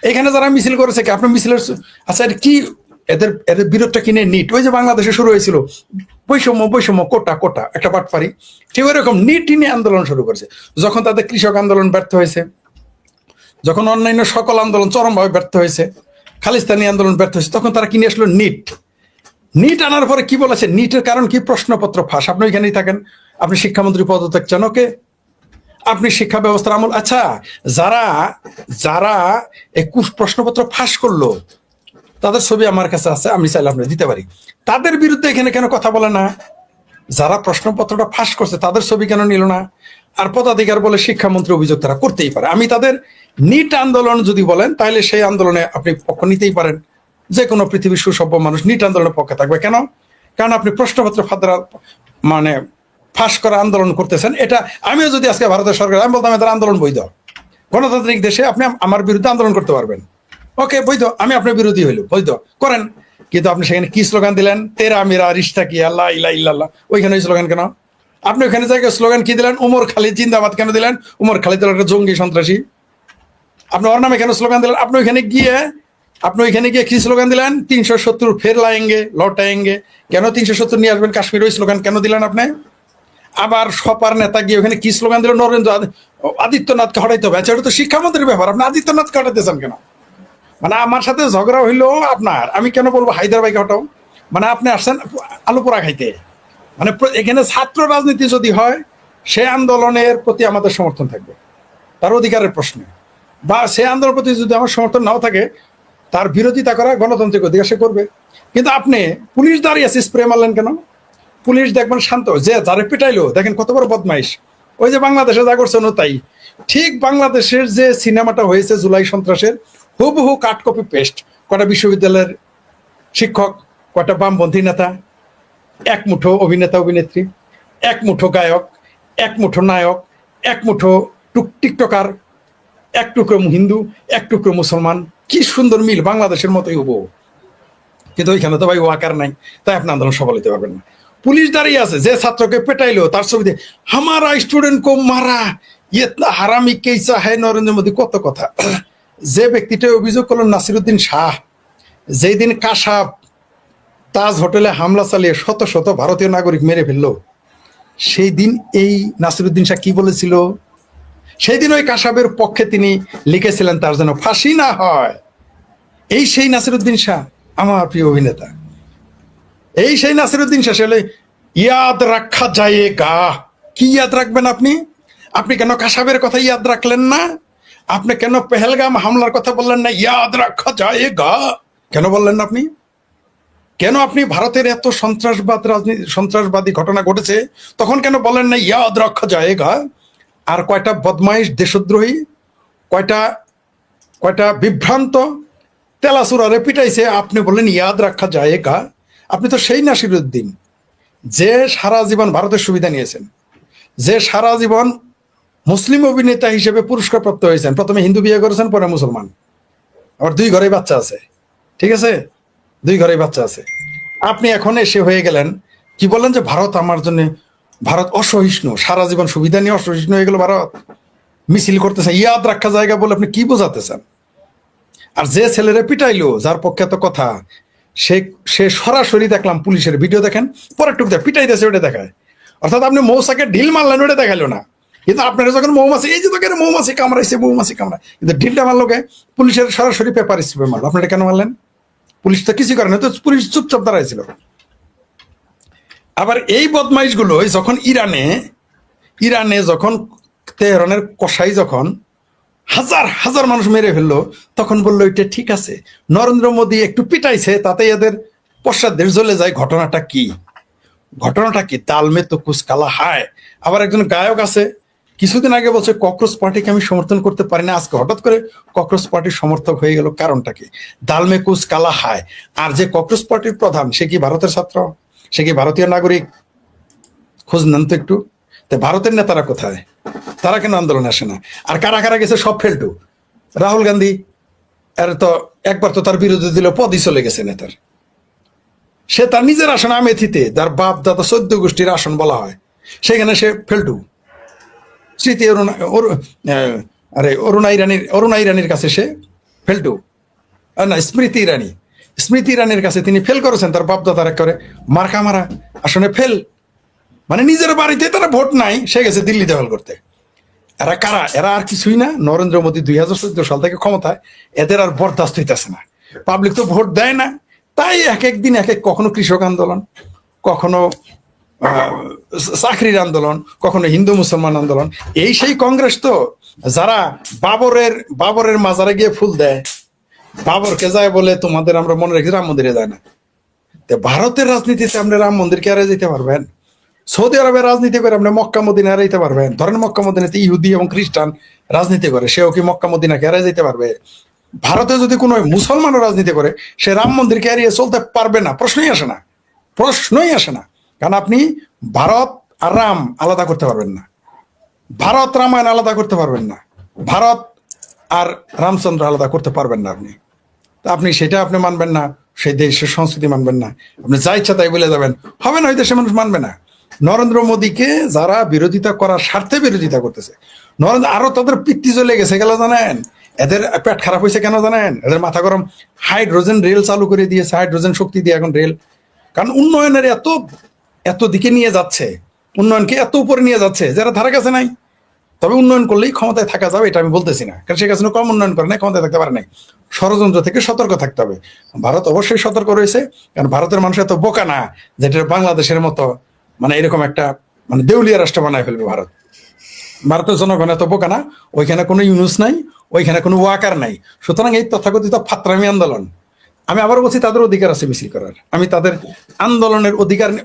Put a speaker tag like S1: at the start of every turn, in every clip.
S1: এখানে যারা মিছিল করেছে কি আপনার মিছিলের আচ্ছা এটা কি এদের এদের বিরোধটা কিনে নিট ওই যে বাংলাদেশে শুরু হয়েছিল বৈষম্য বৈষম্য কোটা কোটা একটা বাটপারি ঠিক ওইরকম নিটই নিয়ে আন্দোলন শুরু করেছে যখন তাদের কৃষক আন্দোলন ব্যর্থ হয়েছে যখন অন্যান্য সকল আন্দোলন চরমভাবে ব্যর্থ হয়েছে খালিস্তানি আন্দোলন ব্যর্থ হয়েছে তখন তারা কিনে আসলো নিট নিট আনার পরে কি বলেছে নিটের কারণ কি প্রশ্নপত্র ফাঁস আপনি ওইখানেই থাকেন আপনি শিক্ষামন্ত্রী পদত্যাগ চান ওকে আপনি শিক্ষা ব্যবস্থার আমল আচ্ছা যারা যারা এই প্রশ্নপত্র ফাঁস করলো তাদের ছবি আমার কাছে আছে আমি চাইলে আপনি দিতে পারি তাদের বিরুদ্ধে এখানে কেন কথা বলে না যারা প্রশ্নপত্রটা ফাঁস করছে তাদের ছবি কেন নিল না আর পদাধিকার বলে শিক্ষামন্ত্রী অভিযোগ তারা করতেই পারে আমি তাদের নিট আন্দোলন যদি বলেন তাহলে সেই আন্দোলনে আপনি পক্ষ নিতেই পারেন যে কোনো পৃথিবীর সুসভ্য মানুষ নিট আন্দোলনের পক্ষে থাকবে কেন কারণ আপনি প্রশ্নপত্র মানে ফাঁস করা আন্দোলন করতেছেন এটা আমিও যদি আজকে ভারতের সরকার আমি বলতাম এদের আন্দোলন বৈধ গণতান্ত্রিক দেশে আপনি আমার বিরুদ্ধে আন্দোলন করতে পারবেন ওকে বৈধ আমি আপনার বিরোধী হইল বৈধ করেন কিন্তু আপনি সেখানে কি স্লোগান দিলেন তেরা মেরা রিশতা কি আল্লাহ ইলা ইল্লাল্লাহ ওইখানে ওই স্লোগান কেন আপনি ওইখানে জায়গায় স্লোগান কি দিলেন উমর খালিদ জিন্দাবাদ কেন দিলেন উমর খালিদ একটা জঙ্গি সন্ত্রাসী আপনি ওর নামে কেন স্লোগান দিলেন আপনি ওইখানে গিয়ে কি স্লোগান দিলেন 370 ফের লাएंगे লৌটাएंगे কেন 370 নিয়ে আসবেন কাশ্মীর ওই স্লোগান কেন দিলেন আপনি আবার সপার নেতা গিয়ে ওখানে কি স্লোগান দিল নরেন্দ্র আদিত্যনাথকে হটাইতে হবে আচ্ছা এটা তো শিক্ষামন্ত্রীর ব্যাপার আপনি আদিত্যনাথকে হটাইতেছেন কেন মানে আমার সাথে ঝগড়া হইলো আপনার আমি কেন বলবো হায়দ্রাবাদকে হটাও মানে আপনি আসছেন আলু পোড়া খাইতে মানে এখানে ছাত্র রাজনীতি যদি হয় সে আন্দোলনের প্রতি আমাদের সমর্থন থাকবে তার অধিকারের প্রশ্নে বা সে আন্দোলনের প্রতি যদি আমার সমর্থন নাও থাকে তার বিরোধিতা করা গণতান্ত্রিক অধিকার সে করবে কিন্তু আপনি পুলিশ দাঁড়িয়ে আছে স্প্রে মারলেন কেন পুলিশ দেখবেন শান্ত যে যারা পিটাইলো দেখেন কত বড় বদমাইশ ওই যে বাংলাদেশে যা করছে তাই ঠিক বাংলাদেশের যে সিনেমাটা হয়েছে জুলাই সন্ত্রাসের হুবহু কাট কপি পেস্ট কটা বিশ্ববিদ্যালয়ের শিক্ষক কটা বামপন্থী নেতা এক মুঠো অভিনেতা অভিনেত্রী এক মুঠো গায়ক এক মুঠো নায়ক এক মুঠো টিকটকার এক টুকরো হিন্দু এক টুকরো মুসলমান কি সুন্দর মিল বাংলাদেশের মতোই হুবহু কিন্তু ওইখানে তো ভাই ওয়াকার নাই তাই আপনি আন্দোলন সফল হতে পারবেন না পুলিশ দাঁড়িয়ে আছে যে ছাত্রকে পেটাইলো তার ছবিতে হামারা স্টুডেন্ট কো মারা ইতনা হারামি কেসা হ্যায় নরেন্দ্র মোদী কত কথা যে ব্যক্তিটা অভিযোগ করলেন নাসিরুদ্দিন শাহ যেই দিন কাসাব তাজ হোটেলে হামলা চালিয়ে শত শত ভারতীয় নাগরিক মেরে ফেললো সেই দিন এই নাসিরুদ্দিন শাহ কি বলেছিল সেই দিন ওই কাসাবের পক্ষে তিনি লিখেছিলেন তার যেন ফাঁসি না হয় এই সেই নাসিরুদ্দিন শাহ আমার প্রিয় অভিনেতা এই সেই নাসিরুদ্দিন শাহ আসলে ইয়াদ রাখা যায়গা কি ইয়াদ রাখবেন আপনি আপনি কেন কাসাবের কথা ইয়াদ রাখলেন না আপনি কেন পেহেলগাম হামলার কথা বললেন না ইয়াদ রাখা যায়গা কেন বললেন না আপনি কেন আপনি ভারতের এত সন্ত্রাসবাদী ঘটনা ঘটেছে তখন কেন বলেন না ইয়াদ রাখা যায়গা আর কয়টা বদমাইশ দেশদ্রোহী কয়টা বিভ্রান্ত তেলাসুরারে পিটাইছে আপনি বললেন ইয়াদ রাখা যায়গা আপনি তো সেই নাসিরুদ্দিন যে সারা জীবন ভারতের সুবিধা নিয়েছেন যে সারা জীবন মুসলিম অভিনেতা হিসেবে পুরস্কার প্রাপ্ত হয়েছেন প্রথমে হিন্দু বিয়ে করেছেন পরে মুসলমান আবার 2 ঘরেই বাচ্চা আছে ঠিক আছে 2 ঘরেই বাচ্চা আছে আপনি এখন এসে হয়ে গেলেন কি বললেন যে ভারত আমার জন্য ভারত অসহিষ্ণু সারা জীবন সুবিধা নিয়ে অসহিষ্ণু হয়ে গেল ভারত মিছিল করতেছেন ইয়াদ রাখা জায়গা বলে আপনি কি বোঝাতেছেন আর যে ছেলেরা পিটাইলো যার পক্ষে এত কথা সে সরাসরি দেখলাম পুলিশের ভিডিও দেখেন পরের টুক দেয় পিটাই দিয়েছে ওটা দেখায় অর্থাৎ আপনি মৌসাকে ঢিল মারলেন ওটা দেখাইলো না কিন্তু আপনারা যখন মৌমাছি এই যে তোকে মৌমাছি কামড়াইছে কিন্তু ঢিলটা মারলো কে পুলিশের সরাসরি পেপার স্প্রে মারলো আপনারা কেন মারলেন পুলিশ তো কিছু করে না তো পুলিশ চুপচাপ দাঁড়াইছিল আবার এই বদমাইশ গুলো যখন ইরানে যখন তেহরানের কসাই যখন হাজার হাজার মানুষ মেরে ফেললো তখন বললো এটা ঠিক আছে নরেন্দ্র মোদী একটু পিটাইছে তাতে এদের পশ্চাৎ দেশ জ্বলে যায় ঘটনাটা কি তালমে তো কুছ কালা হায় আবার একজন গায়ক আছে কিছুদিন আগে বলছে ককরোচ পার্টিকে আমি সমর্থন করতে পারি না আজকে হঠাৎ করে ককরোচ পার্টির সমর্থক হয়ে গেল কারণটা কি দালমে কুছ কালা হায় আর যে ককরোচ পার্টির প্রধান সে কি ভারতের ছাত্র সে কি ভারতীয় নাগরিক খোঁজ নেন তো একটু ভারতের নেতারা কোথায় তারা কেন আন্দোলন আসে না আর কারা কারা গেছে সব ফেলটু রাহুল গান্ধী এর তো একবার তো তার বিরোধী দিল পদই চলে গেছে নেতার সে তার নিজের আসন আমেথিতে যার বাপ দাদা 14 গোষ্ঠীর আসন বলা হয় সেখানে সে ফেলটু স্মৃতি অরুণা ইরানির কাছে সে ফেলটু, না স্মৃতি ইরানি, স্মৃতি ইরানির কাছে তিনি ফেল করেছেন, তার বাপদাদার করে মার্কা মারা আসনে ফেল, মানে নিজের বাড়িতে তারা ভোট নাই, সে গেছে দিল্লি দখল করতে। এরা কারা? এরা আর কিছুই না, নরেন্দ্র মোদী 2014 সাল থেকে ক্ষমতায়, এদের আর বরদাস্ত হইতেছে না, পাবলিক তো ভোট দেয় না, তাই এক একদিন এক এক, কখনো কৃষক আন্দোলন, কখনো চাকরির আন্দোলন, কখনো হিন্দু মুসলমান আন্দোলন। এই সেই কংগ্রেস তো যারা বাবরের মাজারে গিয়ে ফুল দেয়, বাবরকে যায় বলে তোমাদের আমরা মনে রাখি, রাম মন্দিরে যায় না। ভারতের রাজনীতিতে আপনি রাম মন্দিরকে হারিয়ে যেতে পারবেন? সৌদি আরবের রাজনীতি করে আপনি মক্কা মদিনা হারাইতে পারবেন? ধরেন মক্কা মদিনাতে ইহুদি এবং খ্রিস্টান রাজনীতি করে, সেও কি মক্কা মদিনাকে হারিয়ে যেতে পারবে? ভারতে যদি কোনো মুসলমানও রাজনীতি করে, সে রাম মন্দিরকে হারিয়ে চলতে পারবে না, প্রশ্নই আসে না, প্রশ্নই আসে না। কারণ আপনি ভারত আর রাম আলাদা করতে পারবেন না, ভারত রামায়ণ আলাদা করতে পারবেন না, ভারত আর রামচন্দ্র আলাদা করতে পারবেন না আপনি। আপনি সেটা আপনি মানবেন না, সেই দেশের সংস্কৃতি মানবেন না, আপনি যা ইচ্ছা তাই বলে যাবেন, হবে না, ওই দেশের মানুষ মানবে না। নরেন্দ্র মোদীকে যারা বিরোধিতা করার স্বার্থে বিরোধিতা করতেছে, নরেন্দ্র আরো তাদের পিত্তি চলে গেছে গেল, জানেন এদের পেট খারাপ হয়েছে কেন জানেন? এদের মাথা গরম, হাইড্রোজেন রেল চালু করে দিয়েছে, হাইড্রোজেন শক্তি দিয়ে এখন রেল, কারণ উন্নয়নের এত দিকে নিয়ে যাচ্ছে, উন্নয়নকে এত উপরে নিয়ে যাচ্ছে, যারা ধারে কাছে নাই। তবে উন্নয়ন করলেই ক্ষমতায় থাকা যাবে এটা আমি বলতেছি না, কারণ শেখ হাসিনা কম উন্নয়ন করে নাই, ক্ষমতায় থাকতে পারে নাই। ষড়যন্ত্র থেকে সতর্ক থাকতে হবে। ভারত অবশ্যই সতর্ক রয়েছে, কারণ ভারতের মানুষ এত বোকা না যেটা বাংলাদেশের মতো মানে এরকম একটা মানে দেউলিয়া রাষ্ট্র বানায় ফেলবে ভারত। ভারতের জনগণ এত বোকা না, ওইখানে কোনো ইউনুস নাই, ওইখানে কোনো ওয়াকার নাই। সুতরাং এই তথাকথিত ফাত্রামি আন্দোলন, আমি আবার বলছি তাদের অধিকার আছে মিছিল করার, আমি তাদের আন্দোলনের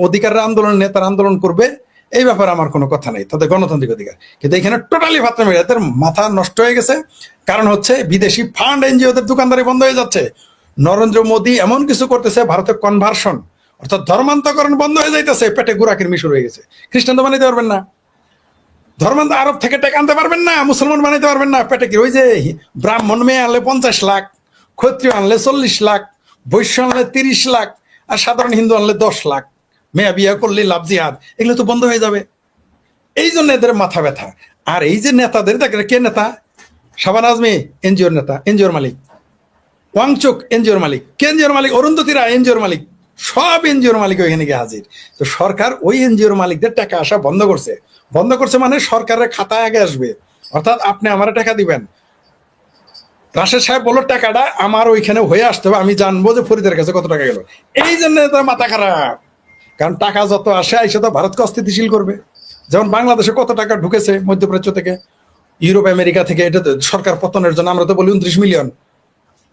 S1: অধিকারের আন্দোলন নিয়ে তারা আন্দোলন করবে, এই ব্যাপারে আমার কোনো কথা নেই, তাদের গণতান্ত্রিক অধিকার। কিন্তু এখানে টোটালি ফাত্রামি, এদের মাথা নষ্ট হয়ে গেছে। কারণ হচ্ছে বিদেশি ফান্ড এনজিওদের দোকানদারি বন্ধ হয়ে যাচ্ছে, নরেন্দ্র মোদী এমন কিছু করতেছে, ভারতের কনভার্সন অর্থাৎ ধর্মান্তকরণ বন্ধ হয়ে যাইতেছে, পেটে গুড়াকির শুরু হয়ে গেছে। খ্রিস্টান তো বানাইতে পারবেন না, ধর্মান্তর আরব থেকে টেকা আনতে পারবেন না, মুসলমান বানাইতে পারবেন না, পেটে কি ওই যে ব্রাহ্মণ মেয়ে আনলে 50 লাখ, ক্ষত্রিয় আনলে 40 লাখ, বৈশ্য আনলে 30 লাখ, আর সাধারণ হিন্দু আনলে 10 লাখ, মেয়া বিয়া করলে লাভ জিহাদ, এগুলো তো বন্ধ হয়ে যাবে। এই জন্য এদের মাথা ব্যথা। আর এই যে নেতাদের দেখেন, কে নেতা? শাবানা আজমি এনজিওর নেতা, এনজিওর মালিক, ওয়াংচুক এনজিওর মালিক, কে এনজিওর মালিক? অরুন্ধতী রায় এনজিওর মালিক, সব এনজিওর মালিক ওইখানে গিয়ে হাজির। তো সরকার ওই এনজিওর মালিকদের টাকা আসা বন্ধ করছে। বন্ধ করছে মানে সরকারের খাতায় আগে আসবে, অর্থাৎ আপনি আমার টাকা দিবেন, রাশেদ সাহেব বললো টাকাটা আমার ওইখানে হয়ে আসতে হবে, আমি জানবো যে ফরিদের কাছে কত টাকা গেল। এই জন্য তার মাথা খারাপ, কারণ টাকা যত আসে আইসে তো ভারতকে অস্থিতিশীল করবে। যেমন বাংলাদেশে কত টাকা ঢুকেছে মধ্যপ্রাচ্য থেকে, ইউরোপ আমেরিকা থেকে, এটা সরকার পতনের জন্য আমরা তো বলি 29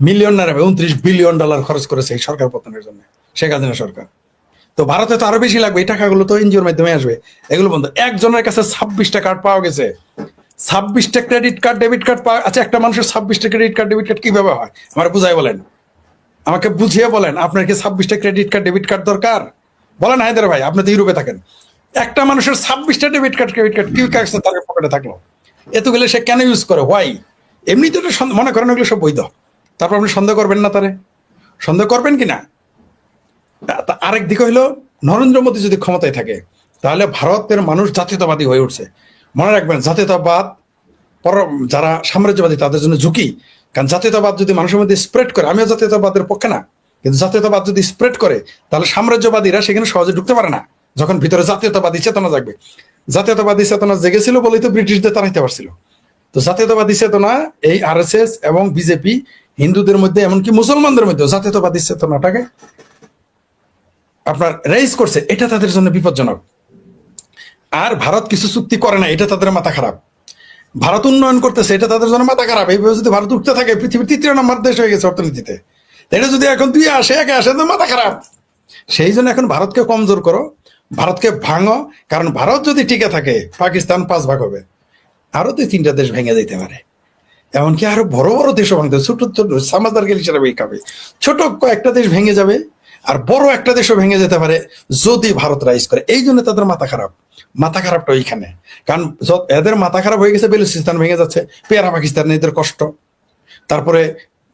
S1: মিলিয়ন না, 29 বিলিয়ন ডলার খরচ করেছে এই সরকার পতনের জন্য শেখ হাসিনা সরকার। তো ভারতে তো আরো বেশি লাগবে, এই টাকাগুলো তো এনজিওর মাধ্যমে আসবে, এগুলো বন্ধ। একজনের কাছে 26টা কার্ড পাওয়া গেছে, 26টা ক্রেডিট কার্ড ডেবিট কার্ড পাওয়া। আচ্ছা, একটা মানুষের 26টা ক্রেডিট কার্ড ডেবিট কার্ড কিভাবে হয় আমার বুঝাই বলেন, আমাকে বুঝিয়ে বলেন। আপনার কি 26টা ক্রেডিট কার্ড ডেবিট কার্ড দরকার? বলেন হায়দার ভাই, আপনি তো ইউরোপে থাকেন, একটা মানুষের 26টা ডেবিট কার্ড ক্রেডিট কার্ড কি কাছে তার পকেটে থাকলো, এতগুলো সে কেন ইউজ করে? হোয়াই? এমনি তো মনে করেন ওগুলো সব বৈধ, তারপর আপনি সন্দেহ করবেন না, তারে সন্দেহ করবেন কিনা? আরেক দিকে হইলো, নরেন্দ্র মোদী যদি ক্ষমতায় থাকে তাহলে ভারতের মানুষ জাতীয়তাবাদী হয়ে উঠছে। মনে রাখবেন, জাতীয়তাবাদ যারা সাম্রাজ্যবাদী তাদের জন্য ঝুঁকি, কারণ জাতীয়তাবাদ যদি মানুষের মধ্যে স্প্রেড করে, আমিও জাতীয়তাবাদের পক্ষে না, কিন্তু জাতীয়তাবাদ যদি স্প্রেড করে তাহলে সাম্রাজ্যবাদীরা সেখানে সহজে ঢুকতে পারে না, যখন ভিতরে জাতীয়তাবাদী চেতনা জাগবে। জাতীয়তাবাদী চেতনা জেগেছিল বলেই তো ব্রিটিশদের তাড়াইতে পারছিল। তো জাতীয়তাবাদী চেতনা এই আরএসএস এবং বিজেপি হিন্দুদের মধ্যে এমনকি মুসলমানদের মধ্যে জাতীয়তাবাদী চেতনাটাকে আপনার রেইজ করছে, এটা তাদের জন্য বিপজ্জনক। আর ভারত কিছু চুক্তি করে না, এটা তাদের মাথা খারাপ। ভারত উন্নয়ন করতেছে, এটা তাদের জন্য মাথা খারাপ। এইভাবে যদি ভারত উঠতে থাকে, পৃথিবীর 3য় নম্বর দেশ হয়ে গেছে অর্থনীতিতে, এটা যদি এখন 2 আসে 1 আসে তো মাথা খারাপ। সেই জন্য এখন ভারতকে কমজোর করো, ভারতকে ভাঙো, কারণ ভারত যদি টিকে থাকে পাকিস্তান 5 ভাগ হবে, আরো 2-3টা দেশ ভেঙে যেতে পারে, এমনকি আরো বড় বড় দেশও ভাঙতে, ছোট ছোট সামাদার গেল হিসাবে খাবে, ছোট কয়েকটা দেশ ভেঙে যাবে, আর বড় একটা দেশও ভেঙে যেতে পারে যদি ভারত রাইজ করে। এই জন্য তাদের মাথা খারাপ, মাথা খারাপটা ওইখানে। কারণ এদের মাথা খারাপ হয়ে গেছে, বেলুচিস্তান ভেঙে যাচ্ছে, পেয়ারা পাকিস্তান এদের কষ্ট, তারপরে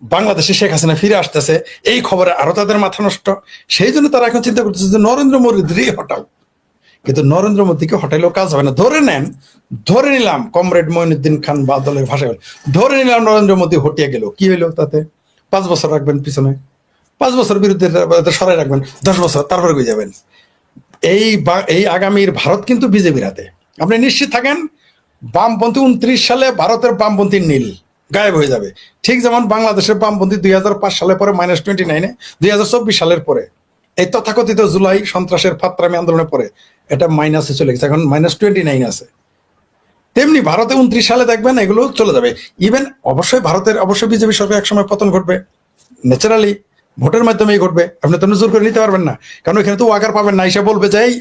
S1: বাংলাদেশে শেখ হাসিনা ফিরে আসতেছে, এই খবরে আরো তাদের মাথা নষ্ট। সেই জন্য তারা এখন চিন্তা করতেছে যে নরেন্দ্র মোদী হটাও, কিন্তু নরেন্দ্র মোদীকে হটাইলেও কাজ হবে না। ধরে নেন, ধরে নিলাম কমরেড মঈনুদ্দিন খান বাদলের ভাষায় ধরে নিলাম নরেন্দ্র মোদী হটিয়ে গেল, কি হইলো তাতে? 5 বছর রাখবেন পিছনে, 5 বছর বিরুদ্ধে সরাই রাখবেন, 10 বছর, তারপরে গিয়ে যাবেন। এই আগামীর ভারত কিন্তু বিজেপির হাতে, আপনি নিশ্চিত থাকেন। বামপন্থী 29 সালে ভারতের বামপন্থী নীল গায়েব হয়ে যাবে, ঠিক যেমন বাংলাদেশের বামপন্থী 2005 সালে পরে -29-এ 2024 সালের পরে এই তথাকথিত জুলাই সন্ত্রাসের ফাত্রামি আন্দোলনের পরে এটা মাইনাসে চলে গেছে, এখন -29 আছে। তেমনি ভারতে 29 সালে দেখবেন এগুলো চলে যাবে। ইভেন অবশ্যই বিজেপি সরকার একসময় পতন ঘটবে, ন্যাচারালি ভোটের মাধ্যমেই ঘটবে। আপনি তো জোর করে নিতে পারবেন না, কারণ এখানে তো ওয়াকার পাবেন না, এসে বলবে যে এই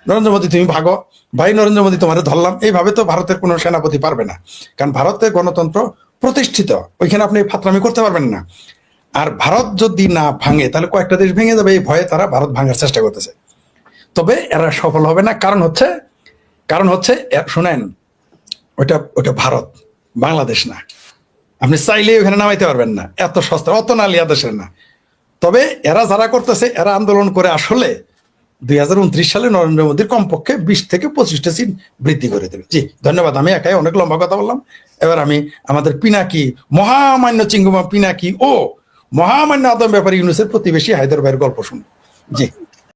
S1: নরেন্দ্র মোদী তুমি ভাগো, ভাই নরেন্দ্র মোদী তোমারে ধরলাম। এইভাবে তো ভারতের কোনো সেনাপতি পারবে না, কারণ ভারতের গণতন্ত্র প্রতিষ্ঠিত, ওইখানে আপনি ফাতরামি করতে পারবেন না। আর ভারত যদি না ভাঙে তাহলে কয়েকটা দেশ ভেঙে যাবে, এই ভয়ে তারা ভারত ভাঙার চেষ্টা করতেছে। তবে এরা সফল হবে না, কারণ হচ্ছে শোনেন, ওটা ভারত, বাংলাদেশ না। আপনি চাইলে ওখানে নামাইতে পারবেন না, এত সস্তা, অত নালিয়া দেশের না। তবে এরা যারা করতেছে, এরা আন্দোলন করে আসলে 2029 সালে নরেন্দ্র মোদীর কমপক্ষে 20 থেকে 25টা সিট বৃদ্ধি করে দেবে। জি ধন্যবাদ, আমি একাই অনেক লম্বা কথা বললাম। এবার আমি আমাদের পিনাকি, মহামান্য চিঙ্গুমা পিনাকি ও মহামান্য আদম ব্যাপারী ইউনুসের প্রতিবেশী হায়দার ভাইয়ের গল্প শুনবো। জি।